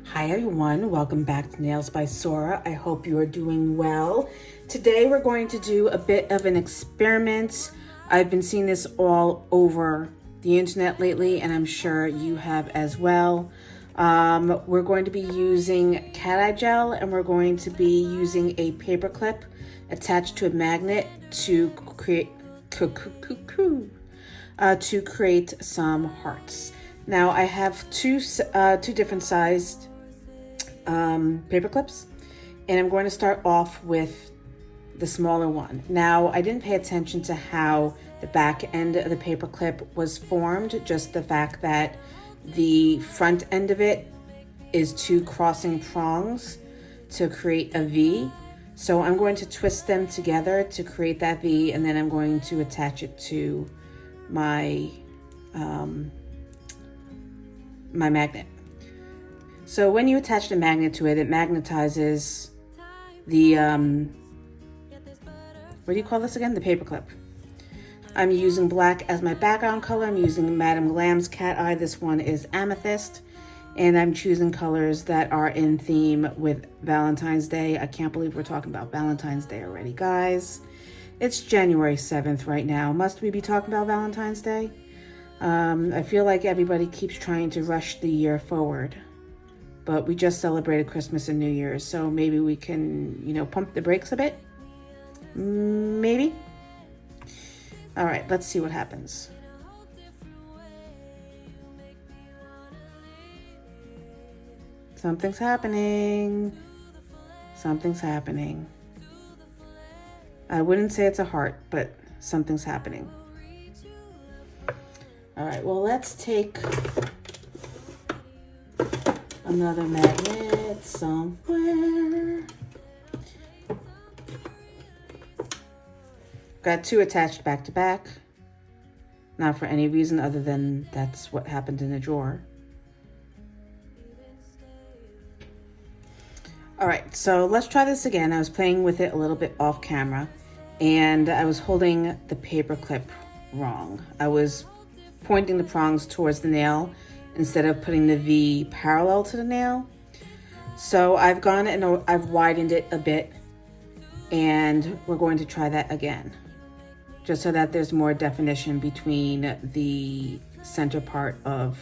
Hi everyone, welcome back to Nails by Sora. I hope you are doing well. Today we're going to do a bit of an experiment. I've been seeing this all over the internet lately, and I'm sure you have as well. We're going to be using cat eye gel, and we're going to be using a paper clip attached to a magnet to create some hearts. Now I have two different sized paper clips, and I'm going to start off with the smaller one. Now I didn't pay attention to how the back end of the paper clip was formed, just the fact that the front end of it is two crossing prongs to create a V. So I'm going to twist them together to create that V, and then I'm going to attach it to my my magnet. So when you attach the magnet to it, it magnetizes the, what do you call this again? The paper clip. I'm using black as my background color. I'm using Madame Glam's cat eye. This one is amethyst. And I'm choosing colors that are in theme with Valentine's Day. I can't believe we're talking about Valentine's Day already, guys. It's January 7th right now. Must we be talking about Valentine's Day? I feel like everybody keeps trying to rush the year forward. But we just celebrated Christmas and New Year's, so maybe we can, pump the brakes a bit? Maybe? All right, let's see what happens. Something's happening. Something's happening. I wouldn't say it's a heart, but something's happening. All right, well, let's take another magnet somewhere. Got two attached back to back. Not for any reason other than that's what happened in the drawer. All right, so let's try this again. I was playing with it a little bit off camera, and I was holding the paper clip wrong. I was pointing the prongs towards the nail instead of putting the V parallel to the nail. So I've gone and I've widened it a bit, and we're going to try that again, just so that there's more definition between the center part of,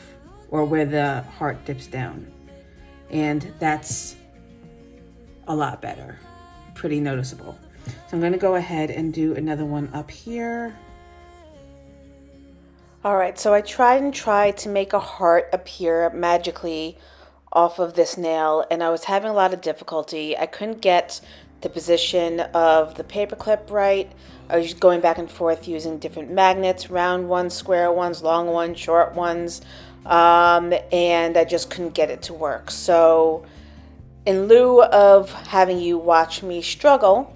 or where the heart dips down. And that's a lot better, pretty noticeable. So I'm gonna go ahead and do another one up here. All right, so I tried to make a heart appear magically off of this nail, and I was having a lot of difficulty. I couldn't get the position of the paper clip right. I was going back and forth using different magnets, round ones, square ones, long ones, short ones, and I just couldn't get it to work. So in lieu of having you watch me struggle,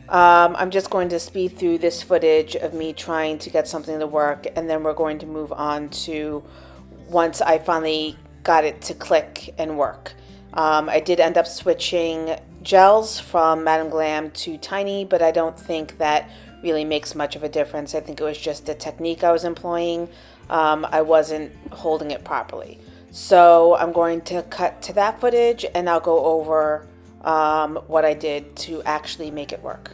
I'm just going to speed through this footage of me trying to get something to work, and then we're going to move on to once I finally got it to click and work. I did end up switching gels from Madame Glam to Tiny, but I don't think that really makes much of a difference. I think it was just the technique I was employing. I wasn't holding it properly. So I'm going to cut to that footage, and I'll go over what I did to actually make it work.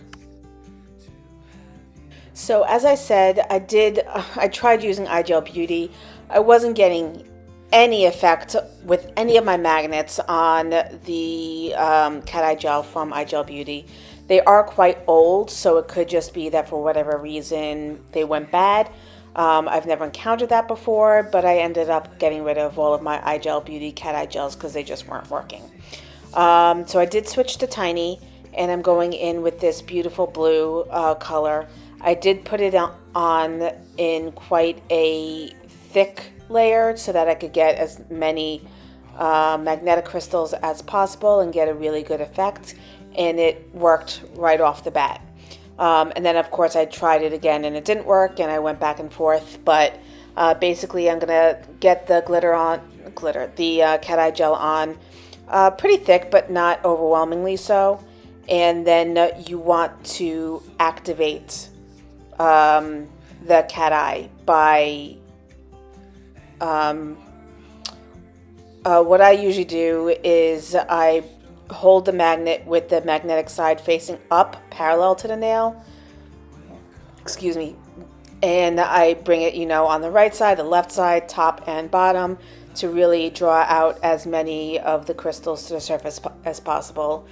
So as I said, I tried using iGel Beauty. I wasn't getting any effect with any of my magnets on the cat eye gel from iGel Beauty. They are quite old, so it could just be that for whatever reason they went bad. I've never encountered that before, but I ended up getting rid of all of my iGel Beauty cat eye gels because they just weren't working. So I did switch to Tiny, and I'm going in with this beautiful blue color. I did put it on in quite a thick layer so that I could get as many magnetic crystals as possible and get a really good effect, and it worked right off the bat. And then of course I tried it again and it didn't work, and I went back and forth, but basically I'm gonna get the cat eye gel on pretty thick, but not overwhelmingly so. And then you want to activate the cat eye by what I usually do is I hold the magnet with the magnetic side facing up, parallel to the nail. Excuse me. And I bring it, on the right side, the left side, top and bottom, to really draw out as many of the crystals to the surface as possible.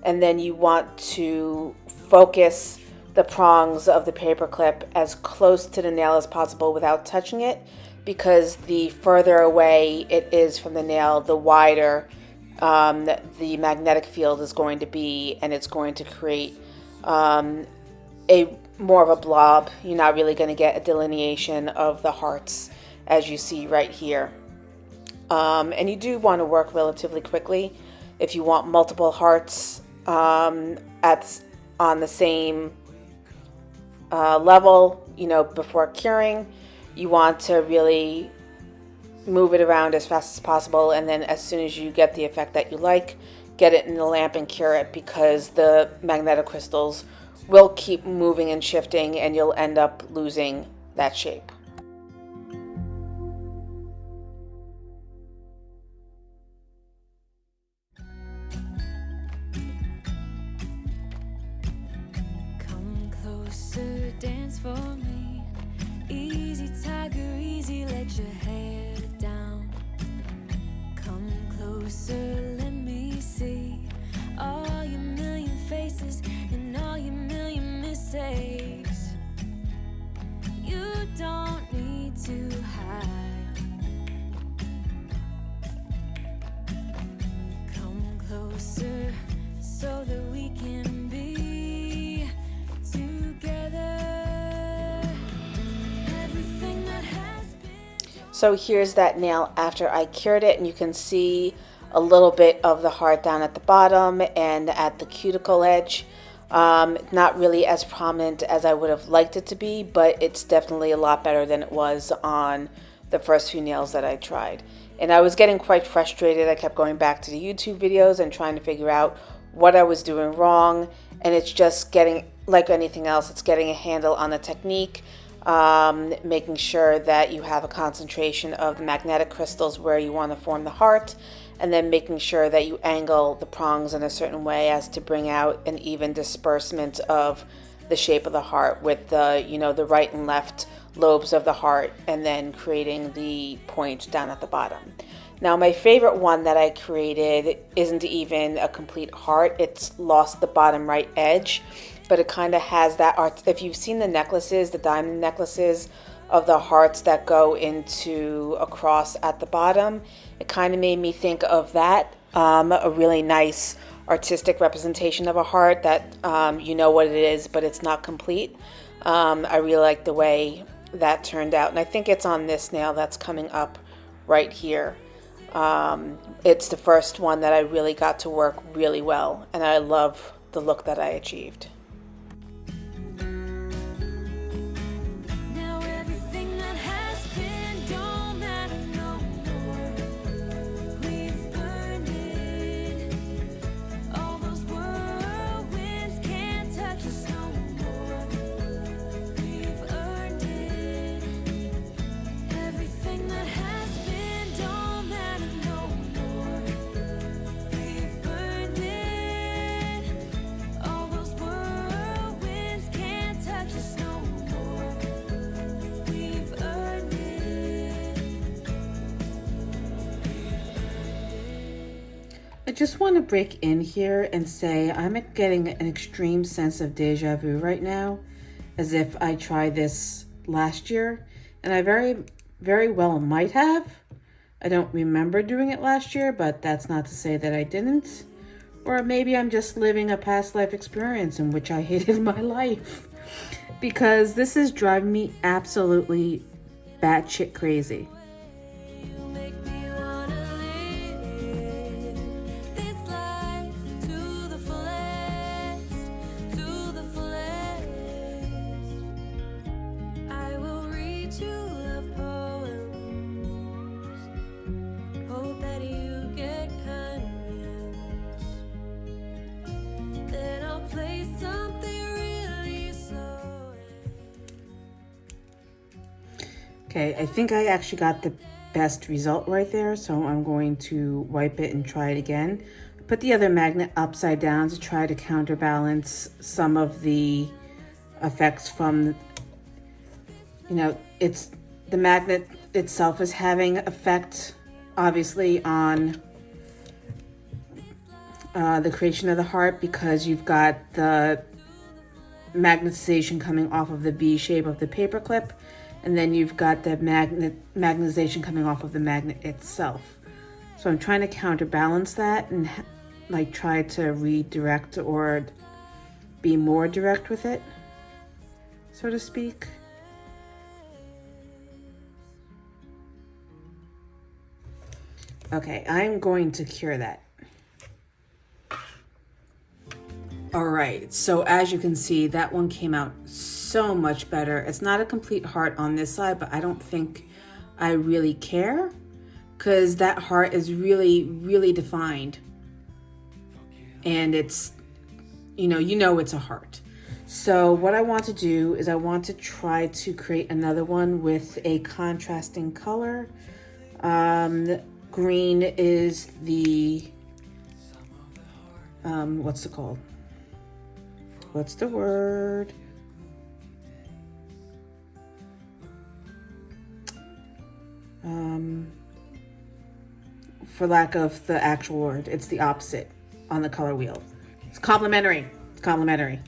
And then you want to focus the prongs of the paper clip as close to the nail as possible without touching it, because the further away it is from the nail, the wider the magnetic field is going to be, and it's going to create a more of a blob. You're not really going to get a delineation of the hearts as you see right here. And you do want to work relatively quickly. If you want multiple hearts on the same level, before curing, you want to really move it around as fast as possible, and then as soon as you get the effect that you like, get it in the lamp and cure it, because the magnetic crystals will keep moving and shifting and you'll end up losing that shape. Come closer, dance for me. Easy tiger, easy, let your hair down. Come closer, let me see all your million faces and all your million mistakes. You don't need to hide. Come closer so that we can be together. Everything that has been. So here's that nail after I cured it, and you can see a little bit of the heart down at the bottom and at the cuticle edge. Not really as prominent as I would have liked it to be, but it's definitely a lot better than it was on the first few nails that I tried. And I was getting quite frustrated. I kept going back to the YouTube videos and trying to figure out what I was doing wrong. And it's just getting, like anything else, it's getting a handle on the technique, making sure that you have a concentration of the magnetic crystals where you want to form the heart, and then making sure that you angle the prongs in a certain way as to bring out an even disbursement of the shape of the heart with the, the right and left lobes of the heart, and then creating the point down at the bottom. Now, my favorite one that I created isn't even a complete heart. It's lost the bottom right edge, but it kind of has that art. If you've seen the necklaces, the diamond necklaces of the hearts that go into a cross at the bottom, it kind of made me think of that, a really nice artistic representation of a heart that you know what it is, but it's not complete. I really like the way that turned out, and I think it's on this nail that's coming up right here. It's the first one that I really got to work really well, and I love the look that I achieved. I just want to break in here and say I'm getting an extreme sense of deja vu right now, as if I tried this last year, and I very, very well might have. I don't remember doing it last year, but that's not to say that I didn't. Or maybe I'm just living a past life experience in which I hated my life, because this is driving me absolutely batshit crazy. Okay, I think I actually got the best result right there. So I'm going to wipe it and try it again. Put the other magnet upside down to try to counterbalance some of the effects from, you know, it's the magnet itself is having effect obviously on the creation of the heart, because you've got the magnetization coming off of the B shape of the paper clip, and then you've got the magnetization coming off of the magnet itself. So I'm trying to counterbalance that and like try to redirect or be more direct with it, so to speak. Okay, I'm going to cure that. All right, so as you can see, that one came out so much better. It's not a complete heart on this side, but I don't think I really care, because that heart is really, really defined. And it's, you know it's a heart. So what I want to do is I want to try to create another one with a contrasting color. Green is the, what's it called? What's the word? For lack of the actual word, it's the opposite on the color wheel. It's complementary. It's complementary.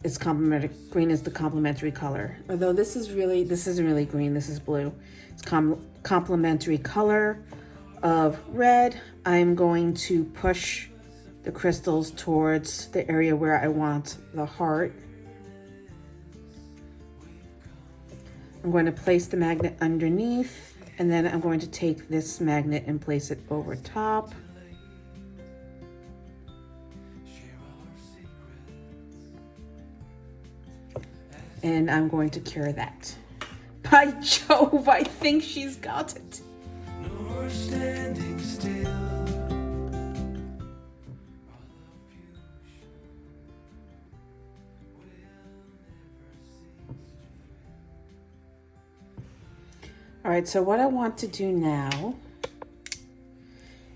It's complementary. Green is the complementary color. Although this isn't really green. This is blue. It's complementary color of red. I'm going to push the crystals towards the area where I want the heart. I'm going to place the magnet underneath, and then I'm going to take this magnet and place it over top. And I'm going to cure that. By Jove, I think she's got it. No more standing still. All right, so what I want to do now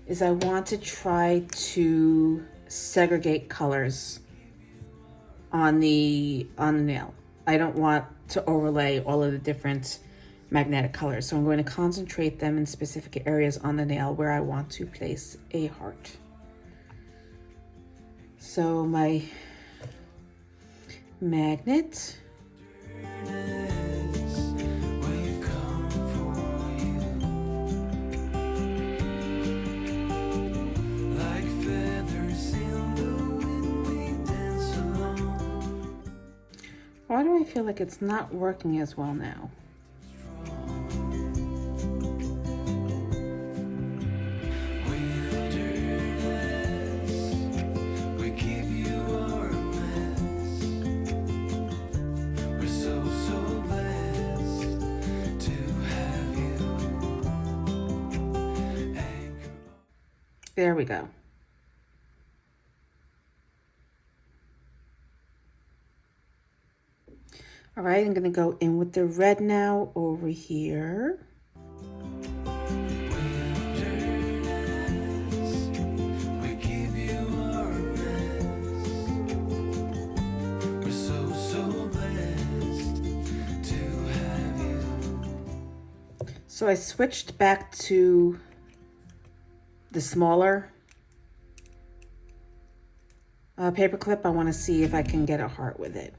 is I want to try to segregate colors on the nail. I don't want to overlay all of the different magnetic colors, so I'm going to concentrate them in specific areas on the nail where I want to place a heart. So my magnet, why do I feel like it's not working as well now? There we go. All right, I'm gonna go in with the red now over here. So I switched back to the smaller paper clip. I want to see if I can get a heart with it.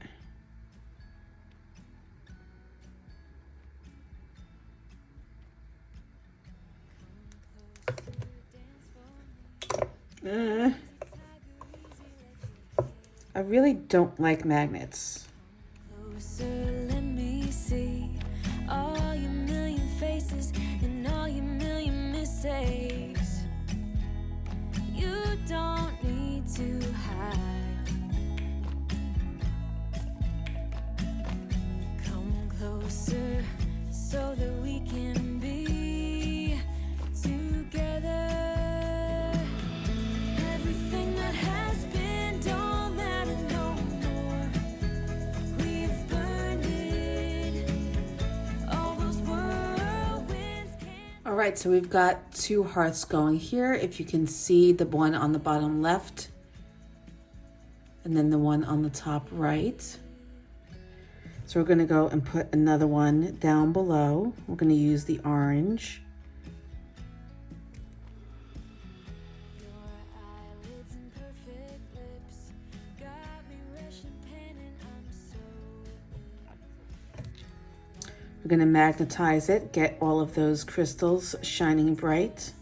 I really don't like magnets. Closer, let me see all your million faces and all your million mistakes. You don't need to hide. Come closer so that we can be together. Everything that has been don't matter no more. right, so we've got 2 hearts going here. If you can see the one on the bottom left and then the one on the top right. So we're going to go and put another one down below. We're going to use the orange. We're going to magnetize it, get all of those crystals shining bright.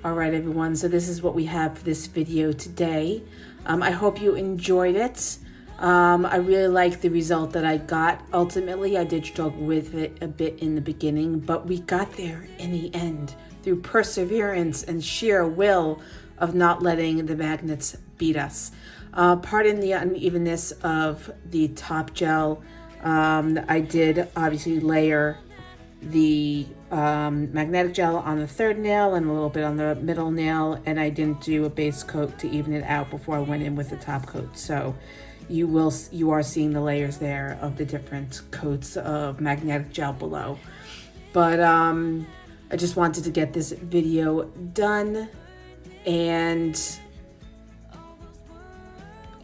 All right, everyone, so this is what we have for this video today. I hope you enjoyed it. I really like the result that I got. Ultimately, I did struggle with it a bit in the beginning, but we got there in the end through perseverance and sheer will of not letting the magnets beat us. Pardon the unevenness of the top gel. I did obviously layer the magnetic gel on the 3rd nail and a little bit on the middle nail, and I didn't do a base coat to even it out before I went in with the top coat. So you are seeing the layers there of the different coats of magnetic gel below. But I just wanted to get this video done, and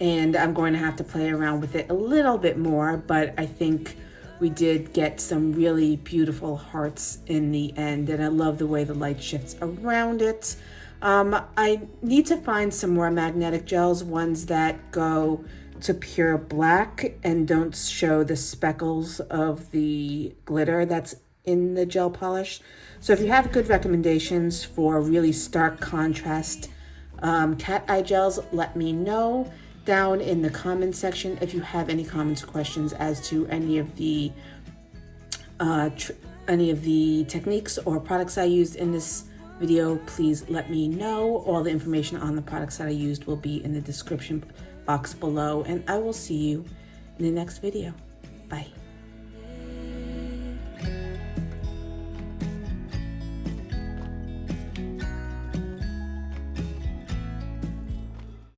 I'm going to have to play around with it a little bit more, but I think we did get some really beautiful hearts in the end, and I love the way the light shifts around it. I need to find some more magnetic gels, ones that go to pure black and don't show the speckles of the glitter that's in the gel polish. So if you have good recommendations for really stark contrast cat eye gels, let me know down in the comment section. If you have any comments or questions as to any of the techniques or products I used in this video, please let me know. All the information on the products that I used will be in the description box below, and I will see you in the next video. Bye.